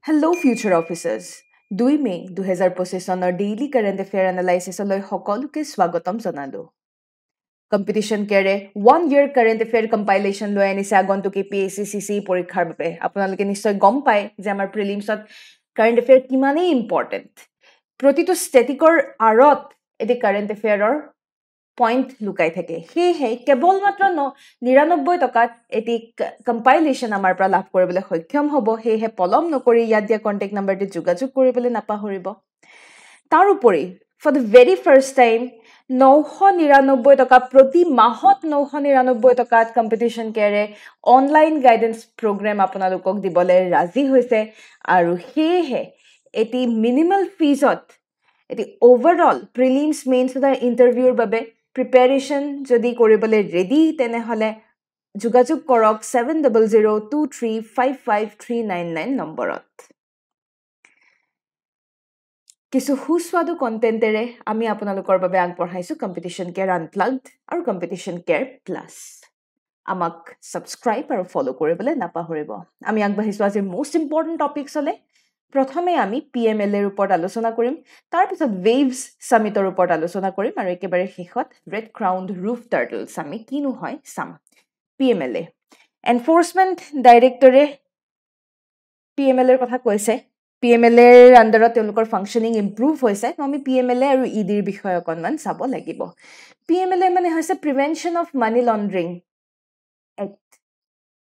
Hello, future officers. 2 মে 2025 চনৰ daily current affair এনালাইচিছলৈ সকলোকে স্বাগতম জনালো। কম্পিটিশ্যন কেয়াৰে 1 year কাৰেণ্ট এফেয়াৰ কম্পাইলেশ্যন লৈ আনিছে আগন্তুক APSC পৰীক্ষাৰ বাবে। আপোনালোকে নিশ্চয় গম পায় যে আমাৰ প্ৰিলিমছত কাৰেণ্ট এফেয়াৰ কিমানেই ইম্পৰ্টেণ্ট। প্ৰতিটো ষ্টেটিকৰ আঁৰত এটি কাৰেণ্ট এফেয়াৰৰ পইণ্ট লুকাই থাকে। সেয়েহে কেৱল মাত্ৰ 99 টকাত এটি কম্পাইলেশ্যন আমাৰ পৰা লাভ কৰিবলৈ সক্ষম হ'ব। সেয়েহে পলম নকৰি ইয়াত দিয়া কণ্টেক্ট নাম্বাৰটিত যোগাযোগ কৰিবলৈ নাপাহৰিব। তাৰোপৰি for the very first time 999 টকা প্ৰতি মাহত 999 টকাত কম্পিটিশ্যন কেয়াৰে অনলাইন গাইডেন্স প্ৰগ্ৰেম আপোনালোকক দিবলৈ ৰাজি হৈছে আৰু সেয়েহে এটি মিনিমাল ফিজত এটি অভাৰঅল প্ৰিলিমছ মেইনছ ইণ্টাৰভিউৰ বাবে প্ৰিপেৰেশ্যন যদি কৰিবলৈ ৰেডি তেনেহ'লে যোগাযোগ কৰক 7002355399 নম্বৰত। কিছু সুস্বাদু কণ্টেণ্টেৰে আমি আপোনালোকৰ বাবে আগবঢ়াইছোঁ কম্পিটিশ্যন কেয়াৰ আনপ্লাগড আৰু কম্পিটিশ্যন কেয়াৰ প্লাছ। আমাক ছাবস্ক্ৰাইব আৰু ফ'ল' কৰিবলৈ নাপাহৰিব। আমি আগবাঢ়িছোঁ আজিৰ মষ্ট ইম্পৰ্টেণ্ট টপিকছলৈ। প্ৰথমে আমি PMLAৰ ওপৰত আলোচনা কৰিম, তাৰপিছত ৱেভছ সামিটৰ ওপৰত আলোচনা কৰিম আৰু একেবাৰে শেষত ৰেড ক্ৰাউণ্ড ৰুফ টাৰ্টল সামিট কিনো হয় চাম। PMLA এনফৰ্চমেণ্ট ডাইৰেক্টৰে PMLAৰ কথা কৈছে। PMLAৰ আণ্ডাৰত তেওঁলোকৰ ফাংচনিং ইম্প্ৰুভ হৈছে। আমি PMLA আৰু EDৰ বিষয়ে অকণমান চাব লাগিব। PMLA মানে হৈছে prevention of money laundering act.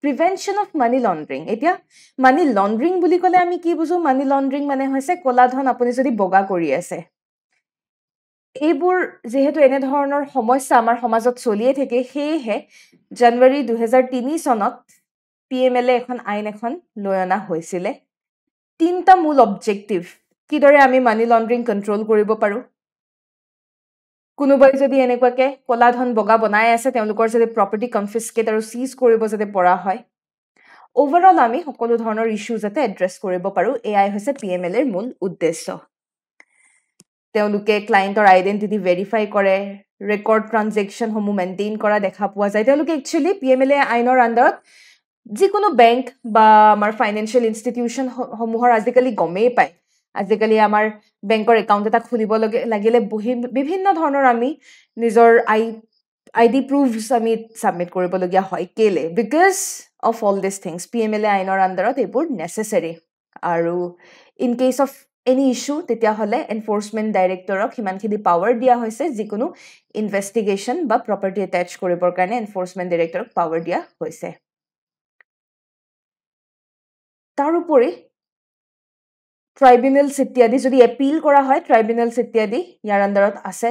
Prevention of money laundering. এতিয়া মানি লণ্ড্ৰিং বুলি ক'লে আমি কি বুজো? মানি লণ্ড্ৰিং মানে হৈছে ক'লা ধন আপুনি যদি বগা কৰি আছে। এইবোৰ যিহেতু এনেধৰণৰ সমস্যা আমাৰ সমাজত চলিয়ে থাকে, সেয়েহে জানুৱাৰী 2003 চনত PMLA আইন এখন লৈ অনা হৈছিলে। 3টা মূল অবজেক্টিভ। কিদৰে আমি মানি লণ্ড্ৰিং কণ্ট্ৰল কৰিব পাৰোঁ, কোনোবাই যদি এনেকুৱাকে ক'লা ধন বগা বনাই আছে তেওঁলোকৰ যদি প্ৰপাৰ্টি কনফিস্কেট আৰু চিজ কৰিব যাতে পৰা হয়। অভাৰঅল আমি সকলো ধৰণৰ ইছ্যু যাতে এড্ৰেছ কৰিব পাৰোঁ, এয়াই হৈছে PMLAৰ মূল উদ্দেশ্য। তেওঁলোকে ক্লায়েণ্টৰ আইডেণ্টিটি ভেৰিফাই কৰে, ৰেকৰ্ড ট্ৰানজেকশ্যনসমূহ মেইনটেইন কৰা দেখা পোৱা যায়। তেওঁলোকে একচুৱেলি PMLA আইনৰ আণ্ডাৰত যিকোনো বেংক বা আমাৰ ফাইনেন্সিয়েল ইনষ্টিটিউশ্যনসমূহৰ আজিকালি গমেই পায়। আজিকালি আমাৰ বেংকৰ একাউণ্ট এটা খুলিব লাগিলে বিভিন্ন ধৰণৰ আমি নিজৰ ID proofs আমি ছাবমিট কৰিবলগীয়া হয়। কেলে? Because of all this things. PMLA আইনৰ আণ্ডাৰত এইবোৰ নেচেচাৰী। আৰু in case of any issue তেতিয়াহ'লে এনফৰ্চমেণ্ট ডাইৰেক্টৰক সিমানখিনি পাৱাৰ দিয়া হৈছে। যিকোনো ইনভেষ্টিগেশ্যন বা প্ৰপাৰ্টি এটেচ কৰিবৰ কাৰণে এনফৰ্চমেণ্ট ডাইৰেক্টৰক পাৱাৰ দিয়া হৈছে। তাৰোপৰি ট্ৰাইব্যুনেলছ ইত্যাদি যদি এপিল কৰা হয়, ট্ৰাইব্যুনেলছ ইত্যাদি ইয়াৰ আণ্ডাৰত আছে।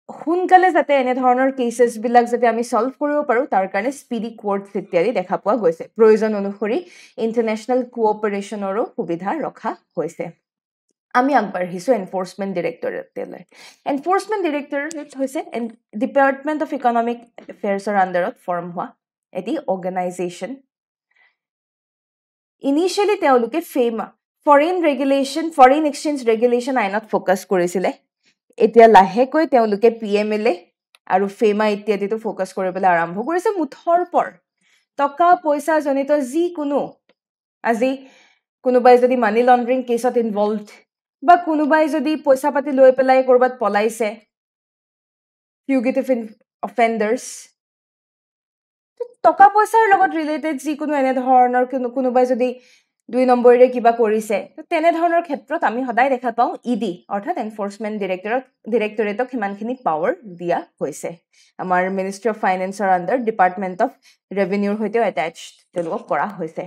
সোনকালে যাতে এনেধৰণৰ কেচেছবিলাক যাতে আমি ছল্ভ কৰিব পাৰোঁ তাৰ কাৰণে স্পীডি কোৰ্টছ ইত্যাদি দেখা পোৱা গৈছে। প্ৰয়োজন অনুসৰি ইণ্টাৰনেশ্যনেল কোঅপাৰেশ্যনৰো সুবিধা ৰখা হৈছে। আমি আগবাঢ়িছোঁ এনফৰ্চমেণ্ট ডিৰেক্টৰেটলৈ। এনফৰ্চমেণ্ট ডিৰেক্টৰেট হৈছে ডিপাৰ্টমেণ্ট অফ ইকনমিক এফেয়াৰ্ছৰ আণ্ডাৰত ফৰ্ম হোৱা এটি অৰ্গেনাইজেশ্যন। ইনিচিয়েলি তেওঁলোকে ফৰেইন এক্সচেঞ্জ ৰেগুলেশ্যন আইনত ফ'কাছ কৰিছিলে। এতিয়া লাহেকৈ তেওঁলোকে PMLA আৰু FEMA ইত্যাদিটো ফ'কাছ কৰিবলৈ আৰম্ভ কৰিছে। মুঠৰ পৰ টকা পইচা জনিত যিকোনো, আজি কোনোবাই যদি মানি লণ্ড্ৰিং কেছত ইনভলভড বা কোনোবাই যদি পইচা পাতি লৈ পেলাই ক'ৰবাত পলাইছে, ফিউগিটিভ অফেণ্ডাৰ্ছ, টকা পইচাৰ লগত ৰিলেটেড যিকোনো এনেধৰণৰ কোনোবাই যদি 2 নম্বৰেৰে কিবা কৰিছে, তেনেধৰণৰ ক্ষেত্ৰত আমি সদায় দেখা পাওঁ ED অৰ্থাৎ এনফৰ্চমেণ্ট ডিৰেক্টৰেটক সিমানখিনি পাৱাৰ দিয়া হৈছে। আমাৰ মিনিষ্ট্ৰী অফ ফাইনেন্সৰ আণ্ডাৰ ডিপাৰ্টমেণ্ট অফ ৰেভিনিউৰ সৈতেও এটেচড তেওঁলোকক কৰা হৈছে।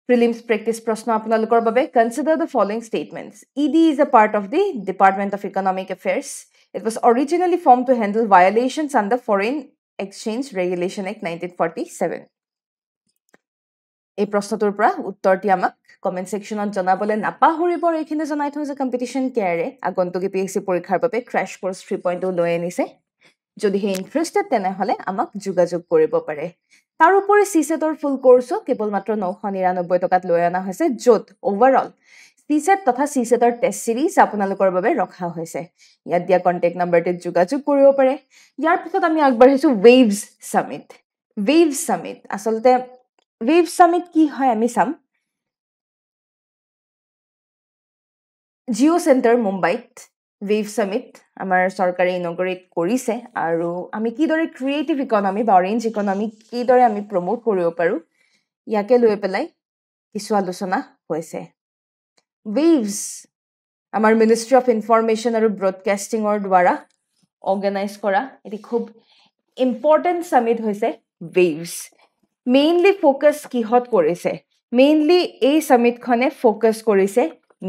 প্ৰিলিমছ প্ৰেক্টিছ প্ৰশ্ন আপোনালোকৰ বাবে। Consider the following statements. ED is a part of the department of economic affairs. It was originally formed to handle violations under foreign exchange regulation act 1947। এই প্ৰশ্নটোৰ পৰা উত্তৰটি আমাক কমেণ্ট ছেকশ্যনত জনাবলৈ নাপাহৰিব। এইখিনি জনাই থওঁ যে কম্পিটিশ্যন কেয়াৰে আগন্তুক APSC পৰীক্ষাৰ বাবে ক্ৰেছ কোৰ্চ 3.0 লৈ আনিছে। যদিহে ইণ্টাৰেষ্টেড তেনেহ'লে আমাক যোগাযোগ কৰিব পাৰে। তাৰোপৰি CSETৰ ফুল কোৰ্চো কেৱল মাত্ৰ 999 টকাত লৈ অনা হৈছে, য'ত অভাৰঅল CSET তথা CSETৰ টেষ্ট চিৰিজ আপোনালোকৰ বাবে ৰখা হৈছে। ইয়াত দিয়া কণ্টেক্ট নাম্বাৰটিত যোগাযোগ কৰিব পাৰে। ইয়াৰ পিছত আমি আগবাঢ়িছোঁ ৱেভছ সামিট। ৱেভছ সামিট আচলতে ৱেভছ সামিট কি হয় আমি চাম। জিঅ' চেণ্টাৰ মুম্বাইত ৱেভ সামিট আমাৰ চৰকাৰে ইনগ্ৰেট কৰিছে আৰু আমি কিদৰে ক্ৰিয়েটিভ ইকনমি বা অৰেঞ্জ ইকনমি কিদৰে আমি প্ৰমোট কৰিব পাৰোঁ ইয়াকে লৈ পেলাই কিছু আলোচনা হৈছে ৱেভছ আমাৰ মিনিষ্ট্ৰী অফ ইনফৰমেশ্যন আৰু ব্ৰডকাষ্টিঙৰ দ্বাৰা অৰ্গেনাইজ কৰা এটি খুব ইম্পৰ্টেণ্ট সামিট হৈছে ৱেভছ মেইনলি ফ'কাছ কিহত কৰিছে মেইনলি এই সামিটখনে ফ'কাছ কৰিছে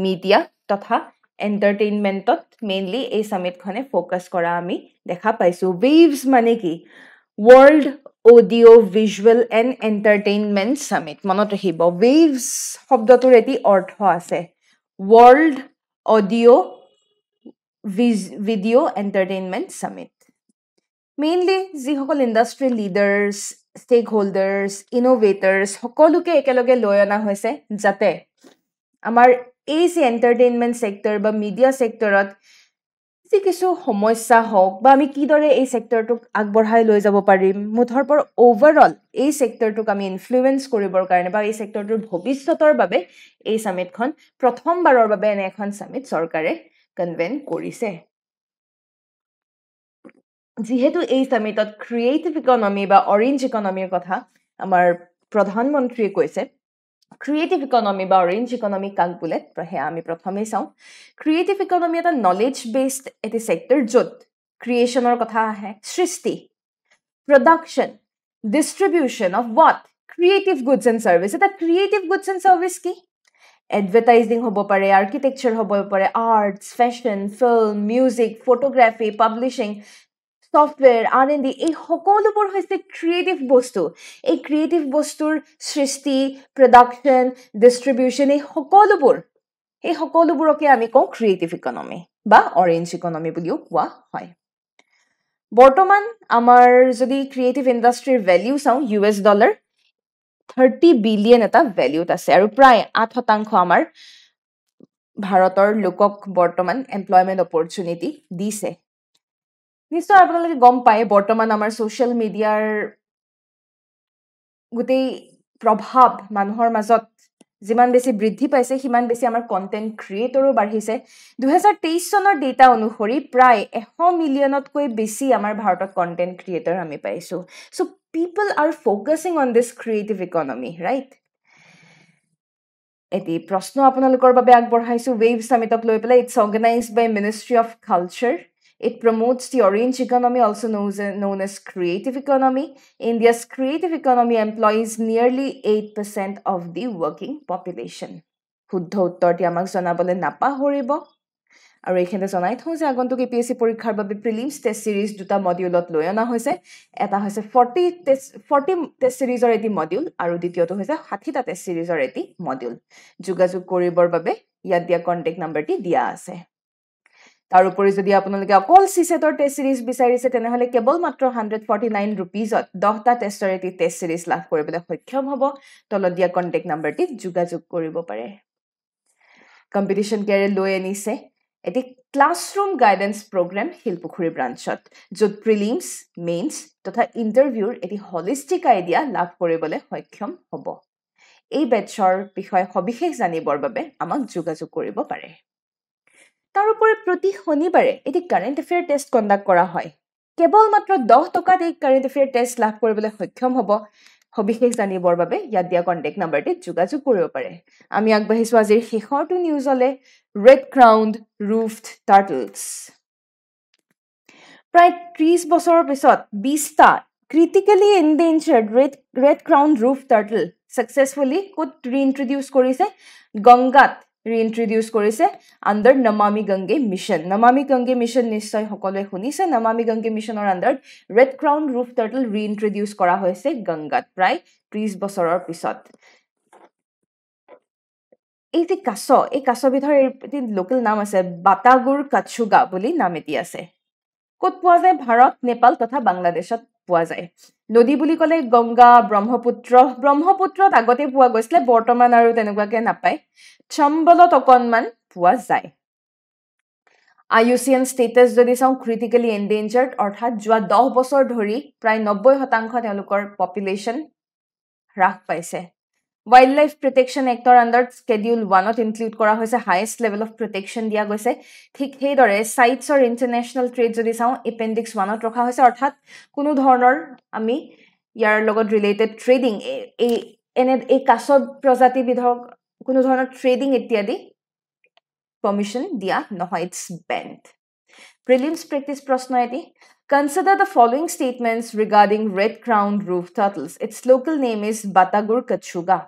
মিডিয়া তথা এণ্টাৰটেইনমেণ্টত মেইনলি এই সামিটখনে ফ'কাছ কৰা আমি দেখা পাইছোঁ ৱেভছ মানে কি world audio' visual and entertainment summit মনত ৰাখিব ৱেভছ শব্দটোৰ এটি অৰ্থ আছে world audio' video' entertainment summit mainly যিসকল ইণ্ডাষ্ট্ৰী লিডাৰ্ছ ষ্টেক হোল্ডাৰ্ছ ইন'ভেটাৰ্ছ সকলোকে একেলগে লৈ অনা হৈছে যাতে আমাৰ এই যে এণ্টাৰটেইনমেণ্ট ছেক্টৰ বা মিডিয়া ছেক্টৰত যি কিছু সমস্যা হওক বা আমি কিদৰে এই ছেক্টৰটোক আগবঢ়াই লৈ যাব পাৰিম মুঠৰ অভাৰঅল এই ছেক্টৰটোক আমি ইনফ্লুৱেঞ্চ কৰিবৰ কাৰণে বা এই ছেক্টৰটোৰ ভৱিষ্যতৰ বাবে এই সামিটখন প্ৰথমবাৰৰ বাবে এনে এখন সামিট চৰকাৰে কনভেন কৰিছে যিহেতু এই সামিটত ক্ৰিয়েটিভ ইকনমি বা অৰেঞ্জ ইকনমিৰ কথা আমাৰ প্ৰধানমন্ত্ৰীয়ে কৈছে ক্ৰিয়েটিভ ইকনমি বা অৰেঞ্জ ইকনমি কাক বোলে সেয়া আমি প্ৰথমেই চাওঁ ক্ৰিয়েটিভ ইকনমি এটা নলেজ বেছড এটি ছেক্টৰ য'ত ক্ৰিয়েশ্যনৰ কথা আহে সৃষ্টি production distribution of what creative goods and service এটা ক্ৰিয়েটিভ গুডছ এণ্ড ছাৰ্ভিচ কি এডভাৰটাইজিং হ'ব পাৰে আৰ্কিটেকচাৰ হ'ব পাৰে arts fashion film music photography publishing software R&D এই সকলোবোৰ হৈছে ক্ৰিয়েটিভ বস্তু এই ক্ৰিয়েটিভ বস্তুৰ সৃষ্টি প্ৰডাকশ্যন ডিষ্ট্ৰিবিউশ্যন এই সকলোবোৰকে আমি কওঁ ক্ৰিয়েটিভ ইকনমি বা অৰেঞ্জ ইকনমি বুলিও কোৱা হয় বৰ্তমান আমাৰ যদি ক্ৰিয়েটিভ ইণ্ডাষ্ট্ৰীৰ ভেলিউ চাওঁ $30 বিলিয়ন এটা ভেলিউত আছে আৰু প্ৰায় 8% আমাৰ ভাৰতৰ লোকক বৰ্তমান এমপ্লয়মেণ্ট অপৰচুনিটি দিছে নিশ্চয় আপোনালোকে গম পায় বৰ্তমান আমাৰ ছ'চিয়েল মিডিয়াৰ গোটেই প্ৰভাৱ মানুহৰ মাজত যিমান বেছি বৃদ্ধি পাইছে সিমান বেছি আমাৰ কণ্টেণ্ট ক্ৰিয়েটৰো বাঢ়িছে 2023 চনৰ ডেটা অনুসৰি প্ৰায় 100 মিলিয়নতকৈ বেছি আমাৰ ভাৰতত কণ্টেণ্ট ক্ৰিয়েটৰ আমি পাইছোঁ so' people are focusing on this creative economy right এটি প্ৰশ্ন আপোনালোকৰ বাবে আগবঢ়াইছোঁ ৱেভ সামিটক লৈ পেলাই it's organized by ministry of culture It promotes the orange economy, also known as creative economy. India's creative economy employs nearly 8% of the working population. শুদ্ধ উত্তৰটি আমাক জনাবলৈ নাপাহৰিব আৰু এইখিনিতে জনাই থওঁ যে আগন্তুক APSC পৰীক্ষাৰ বাবে প্ৰিলিমছ টেষ্ট সিৰিজ দুটা মডিউলত লৈ অনা হৈছে এটা হৈছে 40 টেষ্ট সিৰিজৰ এটি মডিউল আৰু দ্বিতীয়টো হৈছে 60টা টেষ্ট সিৰিজৰ এটি মডিউল যোগাযোগ কৰিবৰ বাবে ইয়াত দিয়া কণ্টেক্ট নাম্বাৰটি দিয়া আছে তাৰ উপৰি যদি আপোনালোকে অকল সিছেটৰ টেষ্ট সিৰিজ বিচাৰিছে তেনেহলে কেৱল মাত্ৰ 149 रुपीजত 10টা টেষ্টৰ এটি টেষ্ট সিৰিজ লাভ কৰিবলৈ সক্ষম হ'ব তলত দিয়া কন্টাক্ট নাম্বাৰটিত যোগাযোগ কৰিব পাৰে কম্পিটিশন কেয়াৰে লৈ আনিছে এটি ক্লাছৰুম গাইডেন্স প্ৰগ্ৰাম হিলপুখুৰী ব্ৰাঞ্চত য'ত প্ৰিলিমছ মেইনছ তথা ইন্টাৰভিউৰ এটি হলিষ্টিক আইডিয়া লাভ কৰিবলৈ সক্ষম হ'ব এই বেটছৰ বিষয়ে সবিশেষ জানিবৰ বাবে আমাক যোগাযোগ কৰিব পাৰে তাৰ উপৰি প্ৰতি শনিবাৰে এটি কাৰেণ্ট এফেয়াৰ টেষ্ট কণ্ডাক্ট কৰা হয় কেৱল মাত্ৰ 10 টকাত এই কাৰেণ্ট এফেয়াৰ টেষ্ট লাভ কৰিবলৈ সক্ষম হ'ব সবিশেষ জানিবৰ বাবে ইয়াত দিয়া কন্টাক্ট নাম্বাৰটিত যোগাযোগ কৰিব পাৰে আমি আগবাঢ়িছো আজিৰ শেষৰটো নিউজলে ৰেড ক্ৰাউন্ড ৰুফড টাৰ্টলছ প্ৰায় 30 বছৰৰ পিছত 20টা critically endangered red crowned roof turtle successfully কোড ৰিইন্ট্ৰোডিউস কৰিছে গংগাত ৰিইন্ট্ৰোডিউস কৰিছে আন্ডাৰ নমামি গংগে মিছন নিশ্চয় সকলোৱে শুনিছে নমামি গংগে মিছনৰ under red crown roof turtle reintroduce কৰা হৈছে গংগাত প্ৰায় 30 বছৰৰ পিছত এই যে এই কাছবিধৰ এটি লোকেল নাম আছে বাটাগুৰ কাছুগা বুলি নাম এটি আছে ক'ত পোৱা যায় ভাৰত নেপাল তথা বাংলাদেশত পোৱা যায় নদী বুলি ক'লে গংগা ব্ৰহ্মপুত্ৰত আগতে পোৱা গৈছিল বৰ্তমান আৰু তেনেকুৱাকে নাপায় চম্বলত অকনমান পোৱা যায় IUCN ষ্টেটাছ যদি চাওঁ ক্ৰিটিক্যালি এন্ডেঞ্জাৰ্ড অৰ্থাৎ যোৱা 10 বছৰ ধৰি প্ৰায় 90% তেওঁলোকৰ পপুলেশ্যন হ্ৰাস পাইছে Wildlife Protection Actor under Schedule 1 include kora hoise highest level of protection dia goise thik hei dore sites or international trade jodi sao appendix 1 ot rakha hoise orthat kono dhornor ami yar logot related trading ene ei kasod prajati bidhok kono dhornor trading ityadi permission dia nohoy, it's banned. Prelims practice prashno eti. Consider the following statements regarding red-crowned roof turtles. Its local name is Batagur kachuga.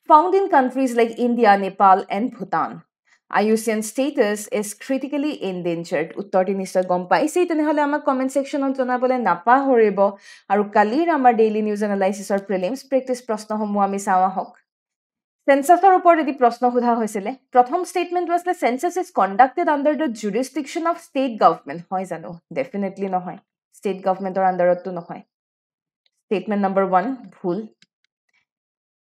Found in countries like India, Nepal, and Bhutan. IUCN status is critically endangered. Uttorti nishtoy gom paise tenehole amar comment section on jonabole napahoribo aru kalir amar daily news analysis or prelims practice prashno homu ami sawa hok. Census or upor edi prashno hudha hoisile. Pratham statement was the census is conducted under the jurisdiction of state government. Hoy jano? Definitely no hoy. State government or under to no hoy. Statement number 1 bhul.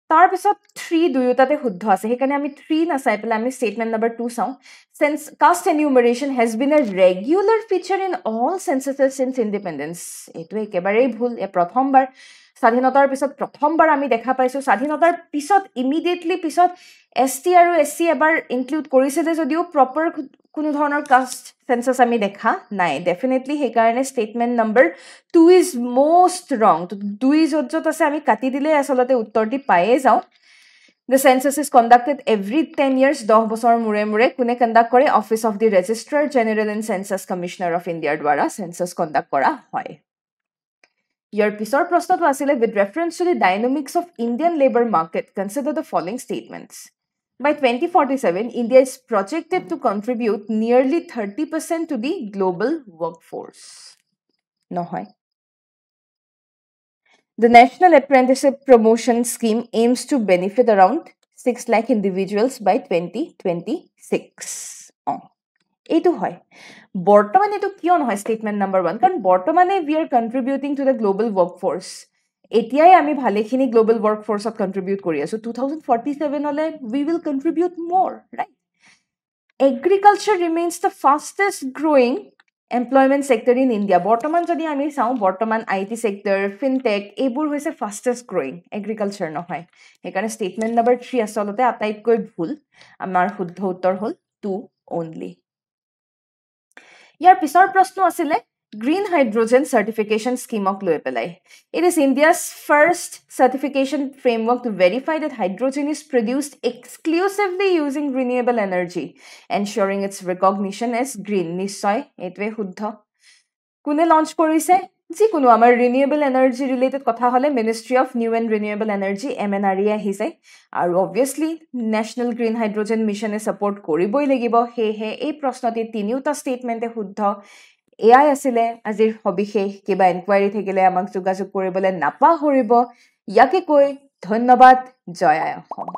Tar pisot 3 duyutate huddha ase. Hekane ami 3 na sai pele ami statement number 2 sao. Since caste enumeration has been a regular feature in all censuses since independence. Etu ekebarei bhul. E pratham bar স্বাধীনতাৰ পিছত প্ৰথমবাৰ আমি দেখা পাইছো স্বাধীনতাৰ পিছত immediately পিছত ST আৰু এসসি এবাৰ ইনক্লুড কৰিছিলে যদিও প্ৰপাৰ কোনো ধৰণৰ কাষ্ট সেন্সাস আমি দেখা নাই ডেফিনেটলি হে কাৰণে স্টেটমেন্ট নম্বৰ 2 ইজ মোস্ট ৰং তো 2 যত আছে আমি কাটি দিলে আসলতে উত্তৰটি পায়ে যাও The census is conducted every 10 years 10 বছৰ মুৰে মুৰে কোনে কন্ডাক্ট কৰে office of the registrar general and census commissioner of ইণ্ডিয়াৰ দ্বাৰা সেন্সাস কন্ডাক্ট কৰা হয় Your pisor prostato asile with reference to the dynamics of Indian labor market, consider the following statements. By 2047, India is projected to contribute nearly 30% to the global workforce. No hoy. The National Apprenticeship Promotion Scheme aims to benefit around 6 lakh individuals by 2026. এইটো হয় বৰ্তমানে এটো কিয় নহয় statement number 1 কাৰণ বৰ্তমানে we are contributing to the global workforce এতিয়াই আমি ভালেখিনি global workforce ত contribute কৰি আছো 2047 হলে we will contribute more right agriculture remains the fastest growing employment sector in India বৰ্তমান যদি আমি চাও বৰ্তমান IT sector fintech এইবোৰ হৈছে fastest growing agriculture নহয় একাৰণে statement number 3 আসলতে আটাইতকৈ ভুল আমাৰ শুদ্ধ উত্তৰ হল 2 only Yar pisor prashno asile green hydrogen certification scheme ok loi pelai It is India's first certification framework to verify that hydrogen is produced exclusively using renewable energy ensuring its recognition as green nishoy etwe huddha kune launch korise ji kuno amar renewable energy related kotha hole Ministry of New and Renewable Energy MNRE ahise aru obviously National Green Hydrogen Mission e support koriboi lagibo he ei prashnoti tiniuta statement e huddha AI asile azir hobishe kiba inquiry thekile amak jogajog koribole napa horibo yake koi dhonnobad joy ayahom